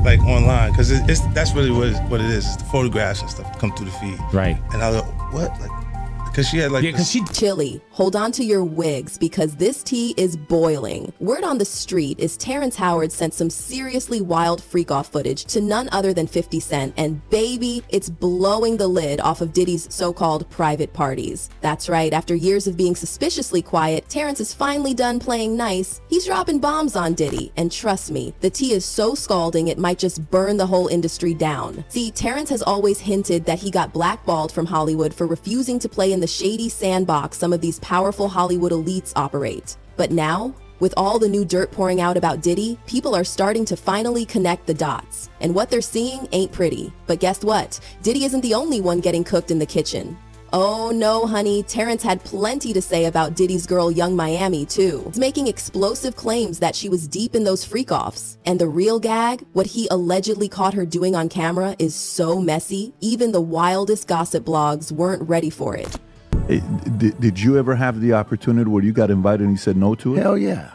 like online, because that's really what it is. It's the photographs and stuff that come through the feed. Right. And I was like, what? Like, because she had like Chili, hold on to your wigs because this tea is boiling. Word on the street is Terrence Howard sent some seriously wild freak-off footage to none other than 50 Cent, and baby, it's blowing the lid off of Diddy's so-called private parties. That's right, after years of being suspiciously quiet, Terrence is finally done playing nice. He's dropping bombs on Diddy, and trust me, the tea is so scalding it might just burn the whole industry down. See, Terrence has always hinted that he got blackballed from Hollywood for refusing to play in the shady sandbox some of these powerful Hollywood elites operate. But now, with all the new dirt pouring out about Diddy, people are starting to finally connect the dots. And what they're seeing ain't pretty. But guess what? Diddy isn't the only one getting cooked in the kitchen. Oh no, honey, Terrence had plenty to say about Diddy's girl Young Miami too. He's making explosive claims that she was deep in those freak-offs. And the real gag, what he allegedly caught her doing on camera, is so messy, even the wildest gossip blogs weren't ready for it. Hey, did you ever have the opportunity where you got invited and you said no to it? Hell yeah.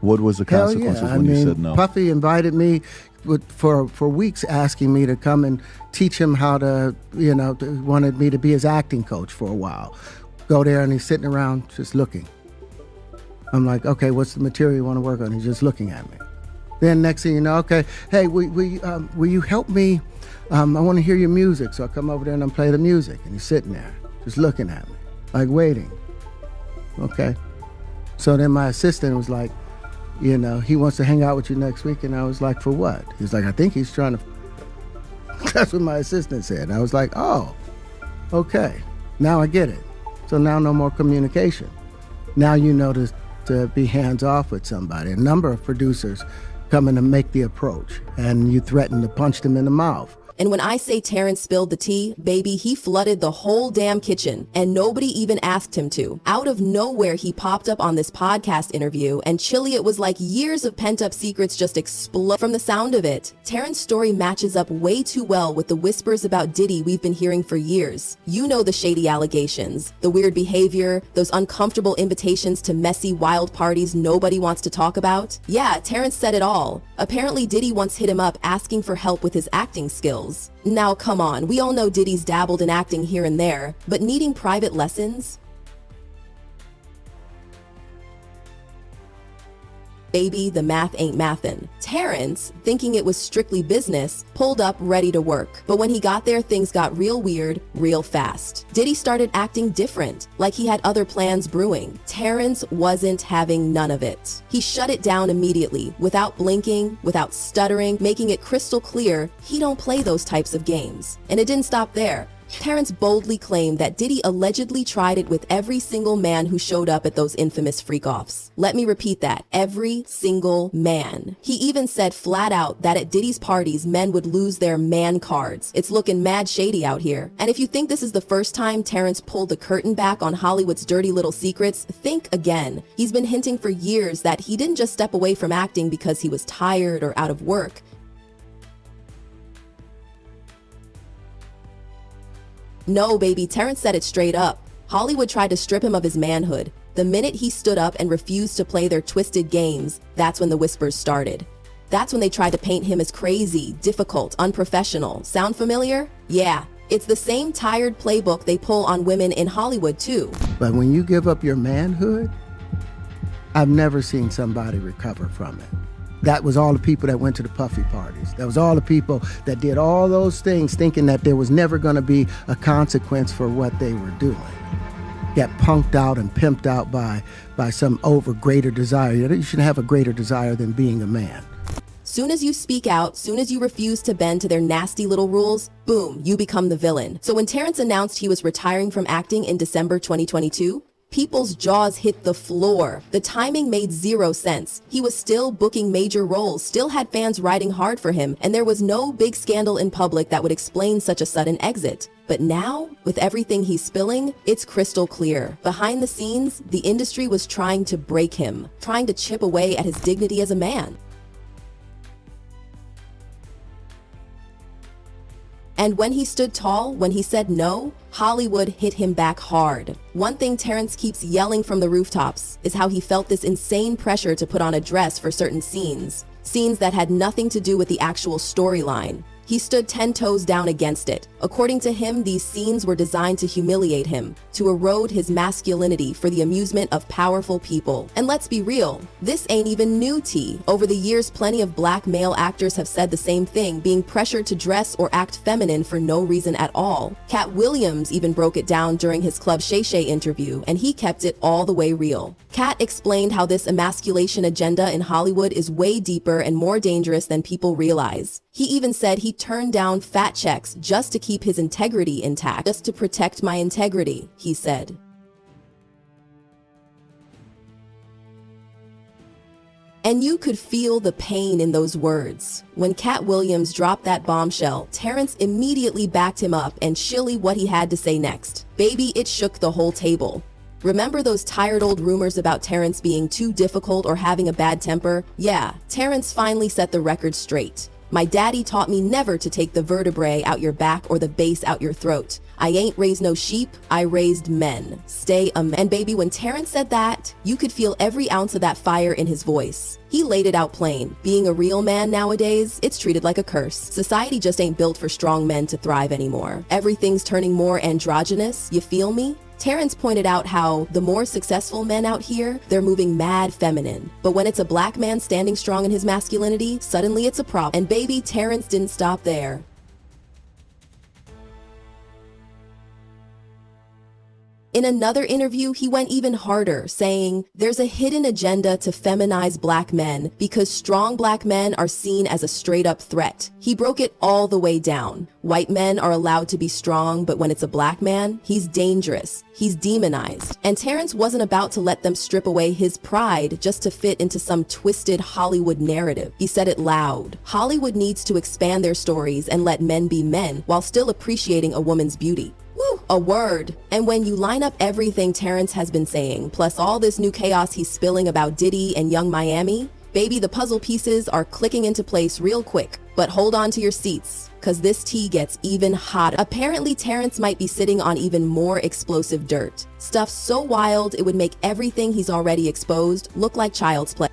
What was the consequences when you said no? Puffy invited me for weeks, asking me to come and teach him how to, wanted me to be his acting coach for a while. Go there and he's sitting around just looking. I'm like, okay, what's the material you want to work on? He's just looking at me. Then next thing you know, okay, hey, will you help me? I want to hear your music. So I come over there and I play the music, and he's sitting there just looking at me, like waiting. Okay. So then my assistant was like, he wants to hang out with you next week. And I was like, for what? He's like, I think he's trying to, that's what my assistant said. I was like, oh, okay. Now I get it. So now no more communication. Now you know to be hands off with somebody. A number of producers come in to make the approach, and you threaten to punch them in the mouth. And when I say Terrence spilled the tea, baby, he flooded the whole damn kitchen, and nobody even asked him to. Out of nowhere, he popped up on this podcast interview, and Chili, it was like years of pent-up secrets just explode. From the sound of it, Terrence's story matches up way too well with the whispers about Diddy we've been hearing for years. You know the shady allegations, the weird behavior, those uncomfortable invitations to messy, wild parties nobody wants to talk about. Yeah, Terrence said it all. Apparently, Diddy once hit him up asking for help with his acting skills. Now, come on, we all know Diddy's dabbled in acting here and there, but needing private lessons? Baby, the math ain't mathin'. Terrence, thinking it was strictly business, pulled up ready to work. But when he got there, things got real weird, real fast. Diddy started acting different, like he had other plans brewing. Terrence wasn't having none of it. He shut it down immediately, without blinking, without stuttering, making it crystal clear he don't play those types of games. And it didn't stop there. Terrence boldly claimed that Diddy allegedly tried it with every single man who showed up at those infamous freak-offs. Let me repeat that, every single man. He even said flat out that at Diddy's parties, men would lose their man cards. It's looking mad shady out here. And if you think this is the first time Terrence pulled the curtain back on Hollywood's dirty little secrets, think again. He's been hinting for years that he didn't just step away from acting because he was tired or out of work. No, baby, Terrence said it straight up. Hollywood tried to strip him of his manhood. The minute he stood up and refused to play their twisted games, that's when the whispers started. That's when they tried to paint him as crazy, difficult, unprofessional. Sound familiar? Yeah, it's the same tired playbook they pull on women in Hollywood too. But when you give up your manhood, I've never seen somebody recover from it. That was all the people that went to the Puffy parties. That was all the people that did all those things thinking that there was never going to be a consequence for what they were doing. Get punked out and pimped out by some greater desire. You shouldn't have a greater desire than being a man. Soon as you speak out, soon as you refuse to bend to their nasty little rules, boom, you become the villain. So when Terrence announced he was retiring from acting in December 2022, people's jaws hit the floor. The timing made zero sense. He was still booking major roles, still had fans riding hard for him, and there was no big scandal in public that would explain such a sudden exit. But now, with everything he's spilling, it's crystal clear. Behind the scenes, the industry was trying to break him, trying to chip away at his dignity as a man. And when he stood tall, when he said no, Hollywood hit him back hard. One thing Terrence keeps yelling from the rooftops is how he felt this insane pressure to put on a dress for certain scenes that had nothing to do with the actual storyline. He stood 10 toes down against it. According to him, these scenes were designed to humiliate him, to erode his masculinity for the amusement of powerful people. And let's be real, this ain't even new tea. Over the years, plenty of black male actors have said the same thing, being pressured to dress or act feminine for no reason at all. Cat Williams even broke it down during his Club Shay Shay interview, and he kept it all the way real. Cat explained how this emasculation agenda in Hollywood is way deeper and more dangerous than people realize. He even said he turned down fat checks just to keep his integrity intact, just to protect my integrity, he said. And you could feel the pain in those words. When Cat Williams dropped that bombshell, Terrence immediately backed him up and chilly what he had to say next. Baby, it shook the whole table. Remember those tired old rumors about Terrence being too difficult or having a bad temper? Yeah, Terrence finally set the record straight. My daddy taught me never to take the vertebrae out your back or the base out your throat. I ain't raised no sheep, I raised men. Stay a man. And baby, when Terrence said that, you could feel every ounce of that fire in his voice. He laid it out plain. Being a real man nowadays, it's treated like a curse. Society just ain't built for strong men to thrive anymore. Everything's turning more androgynous, you feel me? Terrence pointed out how the more successful men out here, they're moving mad feminine. But when it's a black man standing strong in his masculinity, suddenly it's a problem. And baby, Terrence didn't stop there. In another interview, he went even harder, saying, there's a hidden agenda to feminize black men because strong black men are seen as a straight-up threat. He broke it all the way down. White men are allowed to be strong, but when it's a black man, he's dangerous. He's demonized. And Terrence wasn't about to let them strip away his pride just to fit into some twisted Hollywood narrative. He said it loud. Hollywood needs to expand their stories and let men be men while still appreciating a woman's beauty. Woo, a word. And when you line up everything Terrence has been saying, plus all this new chaos he's spilling about Diddy and Young Miami, baby, the puzzle pieces are clicking into place real quick. But hold on to your seats, cause this tea gets even hotter. Apparently, Terrence might be sitting on even more explosive dirt. Stuff so wild, it would make everything he's already exposed look like child's play.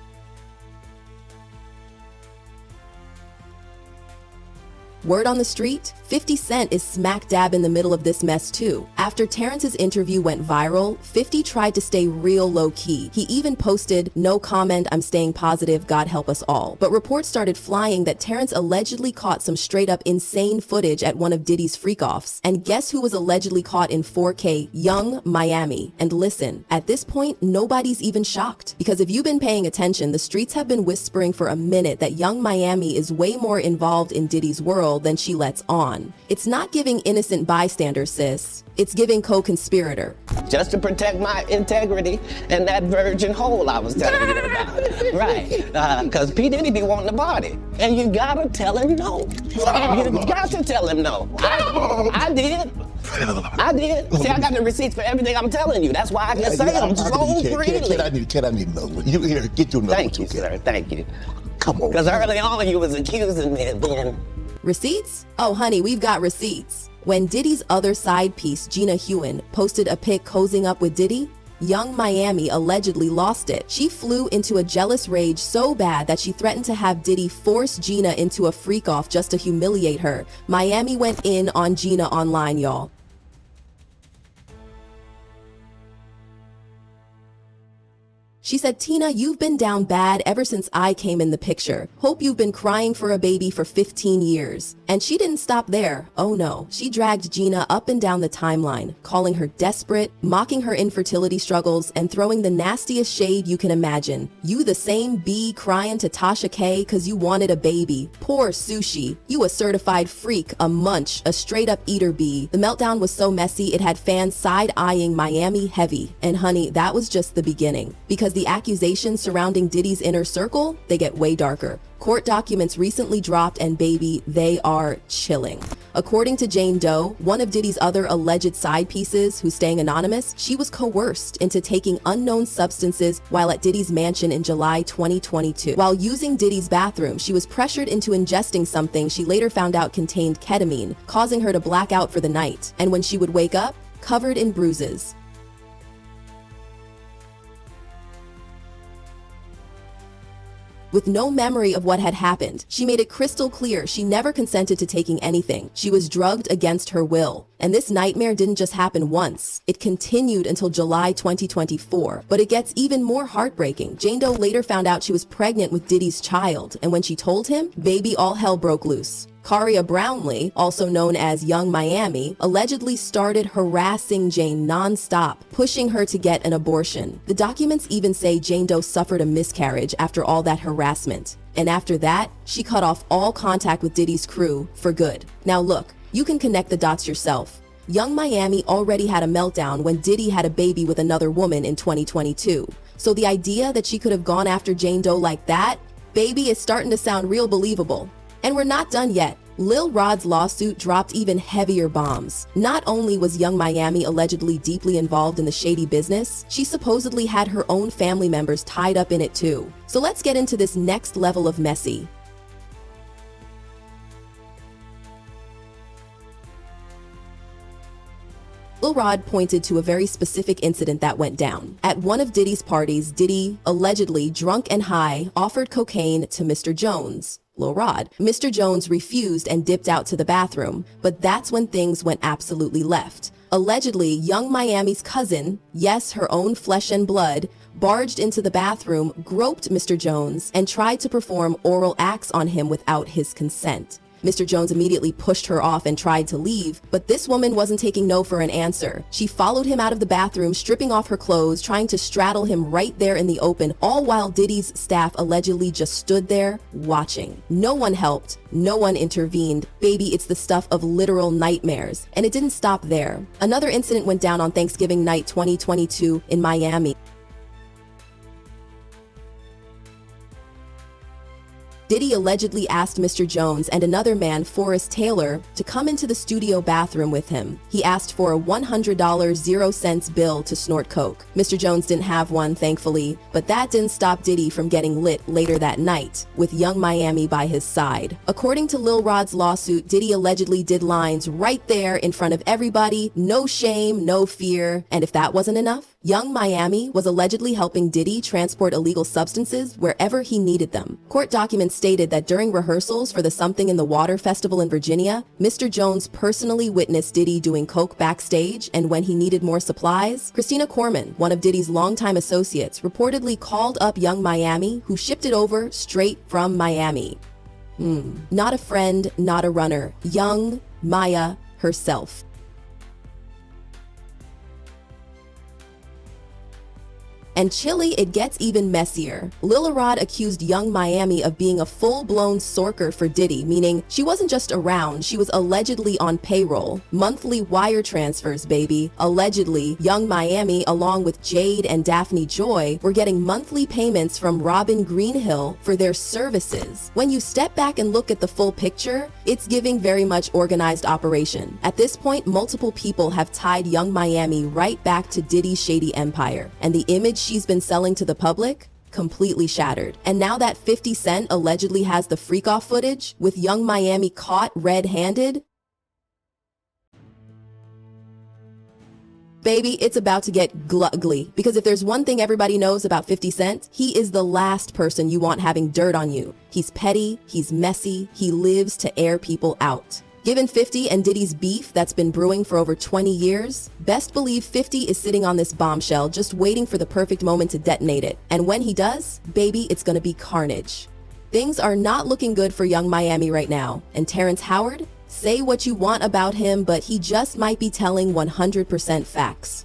Word on the street, 50 Cent is smack dab in the middle of this mess too. After Terrence's interview went viral, 50 tried to stay real low-key. He even posted, no comment, I'm staying positive, God help us all. But reports started flying that Terrence allegedly caught some straight-up insane footage at one of Diddy's Freakoffs. And guess who was allegedly caught in 4K? Young Miami. And listen, at this point, nobody's even shocked. Because if you've been paying attention, the streets have been whispering for a minute that Young Miami is way more involved in Diddy's world than she lets on. It's not giving innocent bystander, sis. It's giving co-conspirator. Just to protect my integrity and that virgin hole I was telling you about. Right. Because P. Diddy be wanting to party. And you gotta tell him no. You got to tell him no. I did. See, I got the receipts for everything I'm telling you. That's why I can say them so freely. Can I need another one? You here, get you another one. Thank you, sir. Thank you. Come on. Because early on you was accusing me of being... Receipts? Oh honey, we've got receipts. When Diddy's other side piece, Gina Hewen, posted a pic cozying up with Diddy, Young Miami allegedly lost it. She flew into a jealous rage so bad that she threatened to have Diddy force Gina into a freak-off just to humiliate her. Miami went in on Gina online, y'all. She said, Tina, you've been down bad ever since I came in the picture. Hope you've been crying for a baby for 15 years. And she didn't stop there. Oh no. She dragged Gina up and down the timeline, calling her desperate, mocking her infertility struggles, and throwing the nastiest shade you can imagine. You the same bee crying to Tasha K cause you wanted a baby. Poor Sushi. You a certified freak, a munch, a straight up eater bee. The meltdown was so messy it had fans side-eyeing Miami heavy. And honey, that was just the beginning. Because because the accusations surrounding Diddy's inner circle, they get way darker. Court documents recently dropped and baby, they are chilling. According to Jane Doe, one of Diddy's other alleged side pieces, who's staying anonymous, she was coerced into taking unknown substances while at Diddy's mansion in July 2022. While using Diddy's bathroom, she was pressured into ingesting something she later found out contained ketamine, causing her to black out for the night. And when she would wake up, covered in bruises. With no memory of what had happened, she made it crystal clear she never consented to taking anything. She was drugged against her will. And this nightmare didn't just happen once. It continued until July 2024. But it gets even more heartbreaking. Jane Doe later found out she was pregnant with Diddy's child. And when she told him, baby, all hell broke loose. Karia Brownlee, also known as Young Miami, allegedly started harassing Jane nonstop, pushing her to get an abortion. The documents even say Jane Doe suffered a miscarriage after all that harassment. And after that, she cut off all contact with Diddy's crew for good. Now look, you can connect the dots yourself. Young Miami already had a meltdown when Diddy had a baby with another woman in 2022. So the idea that she could have gone after Jane Doe like that, baby, is starting to sound real believable. And we're not done yet. Lil Rod's lawsuit dropped even heavier bombs. Not only was Young Miami allegedly deeply involved in the shady business, she supposedly had her own family members tied up in it too. So let's get into this next level of messy. Lil Rod pointed to a very specific incident that went down. At one of Diddy's parties, Diddy, allegedly drunk and high, offered cocaine to Mr. Jones. Lil Rod. Mr. Jones refused and dipped out to the bathroom, but that's when things went absolutely left. Allegedly, Young Miami's cousin, yes, her own flesh and blood, barged into the bathroom, groped Mr. Jones, and tried to perform oral acts on him without his consent. Mr. Jones immediately pushed her off and tried to leave, but this woman wasn't taking no for an answer. She followed him out of the bathroom, stripping off her clothes, trying to straddle him right there in the open, all while Diddy's staff allegedly just stood there watching. No one helped, no one intervened. Baby, it's the stuff of literal nightmares. And it didn't stop there. Another incident went down on Thanksgiving night 2022 in Miami. Diddy allegedly asked Mr. Jones and another man, Forrest Taylor, to come into the studio bathroom with him. He asked for a $100 0-cents bill to snort coke. Mr. Jones didn't have one, thankfully, but that didn't stop Diddy from getting lit later that night, with Young Miami by his side. According to Lil Rod's lawsuit, Diddy allegedly did lines right there in front of everybody, no shame, no fear, and if that wasn't enough, Young Miami was allegedly helping Diddy transport illegal substances wherever he needed them. Court documents stated that during rehearsals for the Something in the Water Festival in Virginia, Mr. Jones personally witnessed Diddy doing coke backstage, and when he needed more supplies, Christina Corman, one of Diddy's longtime associates, reportedly called up Young Miami, who shipped it over straight from Miami. Not a friend, not a runner. Young Maya herself. And chilly, it gets even messier. Lil Rod accused Young Miami of being a full-blown sorker for Diddy, meaning she wasn't just around, she was allegedly on payroll. Monthly wire transfers, baby. Allegedly, Young Miami, along with Jade and Daphne Joy, were getting monthly payments from Robin Greenhill for their services. When you step back and look at the full picture, it's giving very much organized operation. At this point, multiple people have tied Young Miami right back to Diddy's shady empire, and the image she's been selling to the public completely shattered. And now that 50 Cent allegedly has the Freakoff footage with Young Miami caught red-handed, baby, it's about to get ugly. Because if there's one thing everybody knows about 50 Cent, he is the last person you want having dirt on you. He's petty, he's messy, he lives to air people out. Given 50 and Diddy's beef that's been brewing for over 20 years, best believe 50 is sitting on this bombshell just waiting for the perfect moment to detonate it. And when he does, baby, it's gonna be carnage. Things are not looking good for Young Miami right now. And Terrence Howard? Say what you want about him, but he just might be telling 100% facts.